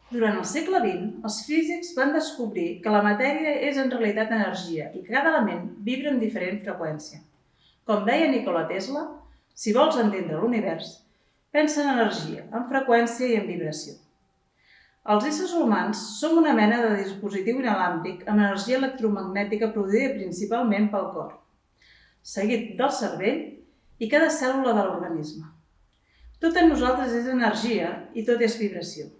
Durant el segle XX, els físics van descobrir que la matèria és en realitat energia i que cada element vibra amb diferent freqüència. Com deia Nikola Tesla, si vols entendre l'univers, pensa en energia, en freqüència i en vibració. Els éssers humans som una mena de dispositiu inalàmbric amb energia electromagnètica produïda principalment pel cor, seguit del cervell i cada cèl·lula de l'organisme. Tot en nosaltres és energia i tot és vibració.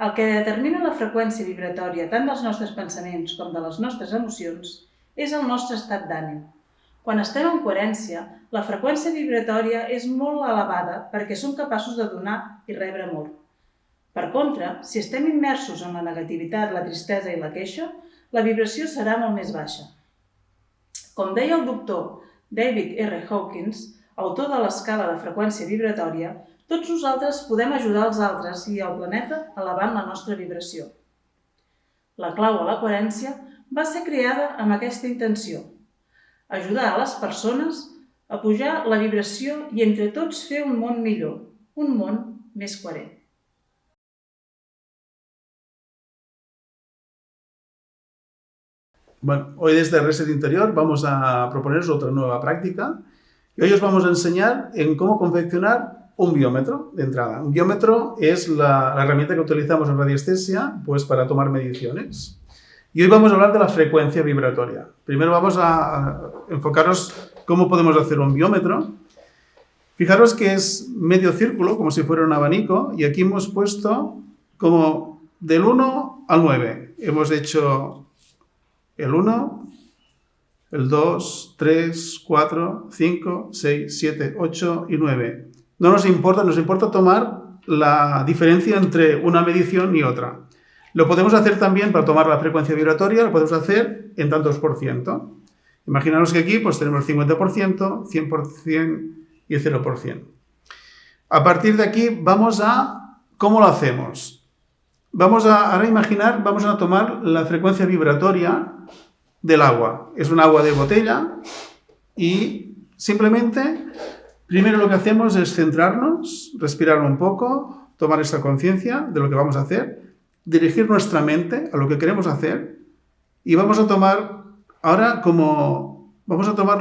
El que determina la freqüència vibratòria tant dels nostres pensaments com de les nostres emocions és el nostre estat d'ànim. Quan estem en coherència, la freqüència vibratòria és molt elevada perquè som capaços de donar i rebre amor. Per contra, si estem immersos en la negativitat, la tristesa i la queixa, la vibració serà molt més baixa. Com deia el doctor David R. Hawkins, autor de l'escala de freqüència vibratòria, tots nosaltres podem ajudar els altres i el planeta elevant la nostra vibració. La clau a la coherència va ser creada amb aquesta intenció: ajudar a les persones a pujar la vibració i entre tots fer un món millor, un món més coherent. Bueno, hoy desde Reset Interior vamos a proponeros otra nueva práctica y hoy os vamos a enseñar en cómo confeccionar un biómetro de entrada. Un biómetro es la herramienta que utilizamos en radiestesia pues, para tomar mediciones. Y hoy vamos a hablar de la frecuencia vibratoria. Primero vamos a enfocaros cómo podemos hacer un biómetro. Fijaros que es medio círculo, como si fuera un abanico, y aquí hemos puesto como del 1 al 9. Hemos hecho el 1, el 2, 3, 4, 5, 6, 7, 8 y 9. No nos importa tomar la diferencia entre una medición y otra. Lo podemos hacer también para tomar la frecuencia vibratoria, lo podemos hacer en tantos por ciento. Imaginaros que aquí pues, tenemos el 50%, 100% y el 0%. A partir de aquí vamos a... ¿Cómo lo hacemos? Vamos a tomar la frecuencia vibratoria del agua. Es un agua de botella y simplemente... Primero lo que hacemos es centrarnos, respirar un poco, tomar esta conciencia de lo que vamos a hacer, dirigir nuestra mente a lo que queremos hacer y vamos a tomar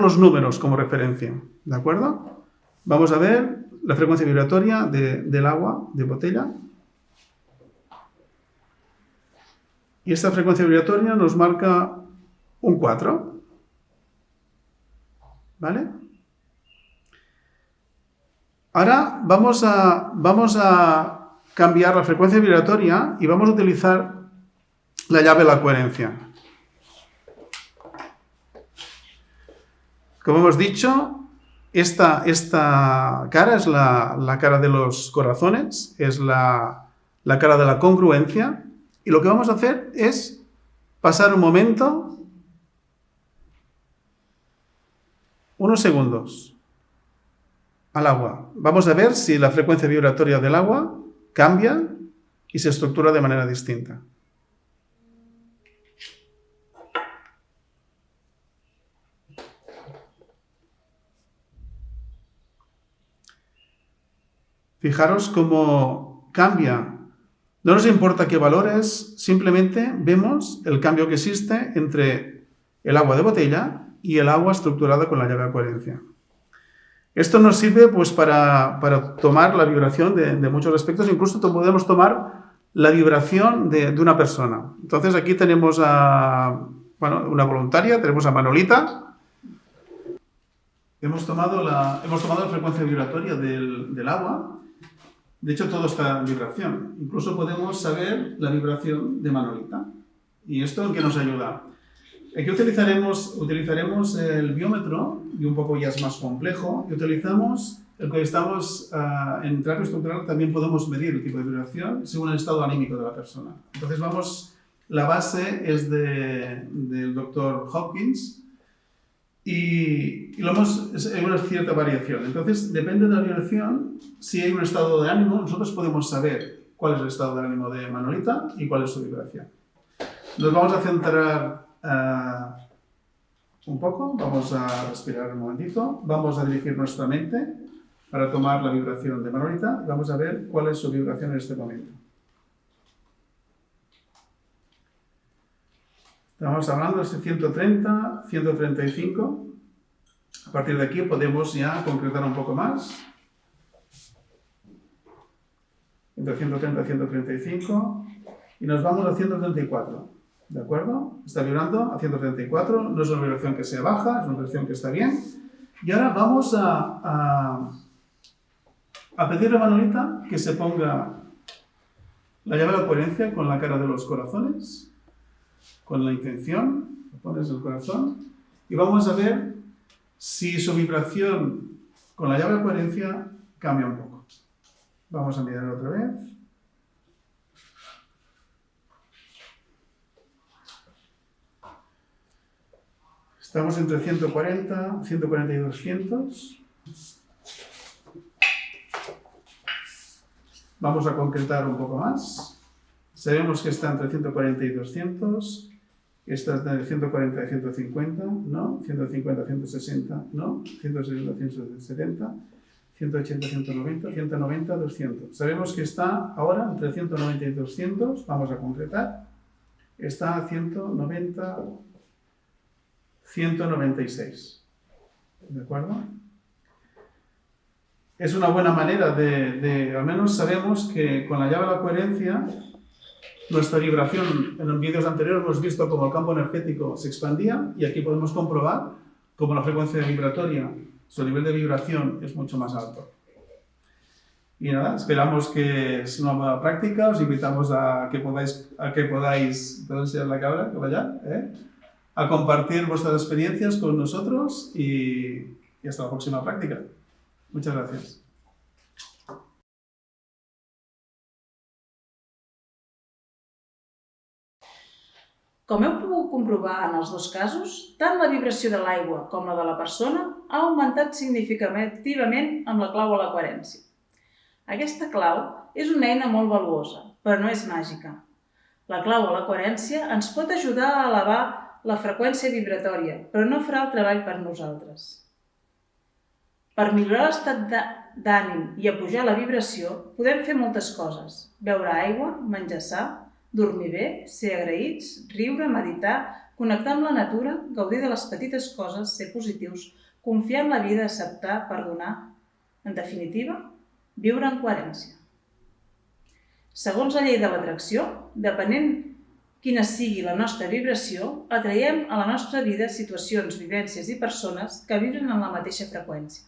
los números como referencia, ¿de acuerdo? Vamos a ver la frecuencia vibratoria del agua de botella y esta frecuencia vibratoria nos marca un 4, ¿vale? Ahora vamos a cambiar la frecuencia vibratoria y vamos a utilizar la llave de la coherencia. Como hemos dicho, esta cara es la cara de los corazones, es la cara de la congruencia, y lo que vamos a hacer es pasar un momento, unos segundos, al agua. Vamos a ver si la frecuencia vibratoria del agua cambia y se estructura de manera distinta. Fijaros cómo cambia. No nos importa qué valores, simplemente vemos el cambio que existe entre el agua de botella y el agua estructurada con la llave de coherencia. Esto nos sirve pues, para tomar la vibración de muchos aspectos, incluso podemos tomar la vibración de una persona. Entonces aquí tenemos una voluntaria, tenemos a Manolita. Hemos tomado la frecuencia vibratoria del agua. De hecho, todo está en vibración. Incluso podemos saber la vibración de Manolita. ¿Y esto en qué nos ayuda? Aquí utilizaremos el biómetro, y un poco ya es más complejo, y utilizamos el que estamos en terapia estructural, también podemos medir el tipo de vibración según el estado anímico de la persona. Entonces la base es del doctor Hawkins, y hay una cierta variación. Entonces, depende de la vibración, si hay un estado de ánimo, nosotros podemos saber cuál es el estado de ánimo de Manolita y cuál es su vibración. Nos vamos a centrar un poco, vamos a respirar un momentito, vamos a dirigir nuestra mente para tomar la vibración de Manolita y vamos a ver cuál es su vibración en este momento. Estamos hablando de 130, 135. A partir de aquí podemos ya concretar un poco más. Entre 130 y 135. Y nos vamos a 134. ¿De acuerdo? Está vibrando a 134. No es una vibración que sea baja, es una vibración que está bien. Y ahora vamos a pedirle a Manolita que se ponga la llave de la coherencia con la cara de los corazones. Con la intención, pones el corazón y vamos a ver si su vibración con la llave de coherencia cambia un poco. Vamos a mirar otra vez. Estamos entre 140, 140 y 200. Vamos a concretar un poco más. Sabemos que está entre 140 y 200. Esta es de 140 a 150, ¿no? 150 a 160, ¿no? 160 a 170, 180 a 190, 190 a 200. Sabemos que está ahora entre 190 y 200, vamos a concretar. Está a 190, 196. ¿De acuerdo? Es una buena manera al menos sabemos que con la llave de la coherencia, nuestra vibración, en los vídeos anteriores hemos visto cómo el campo energético se expandía y aquí podemos comprobar cómo la frecuencia vibratoria, su nivel de vibración es mucho más alto. Y nada, esperamos que es una buena práctica, os invitamos a que podáis, ¿puedo enseñar la cámara? Que vaya, a compartir vuestras experiencias con nosotros y hasta la próxima práctica. Muchas gracias. Com heu pogut comprovar en els dos casos, tant la vibració de l'aigua com la de la persona ha augmentat significativament amb la clau a la coherència. Aquesta clau és una eina molt valuosa, però no és màgica. La clau a la coherència ens pot ajudar a elevar la freqüència vibratòria, però no farà el treball per nosaltres. Per millorar l'estat d'ànim i apujar la vibració, podem fer moltes coses. Beure aigua, menjar sa, dormir bé, ser agraïts, riure, meditar, connectar amb la natura, gaudir de les petites coses, ser positius, confiar en la vida, acceptar, perdonar. En definitiva, viure en coherència. Segons la llei de l'atracció, depenent quina sigui la nostra vibració, atraiem a la nostra vida situacions, vivències i persones que vibren en la mateixa freqüència.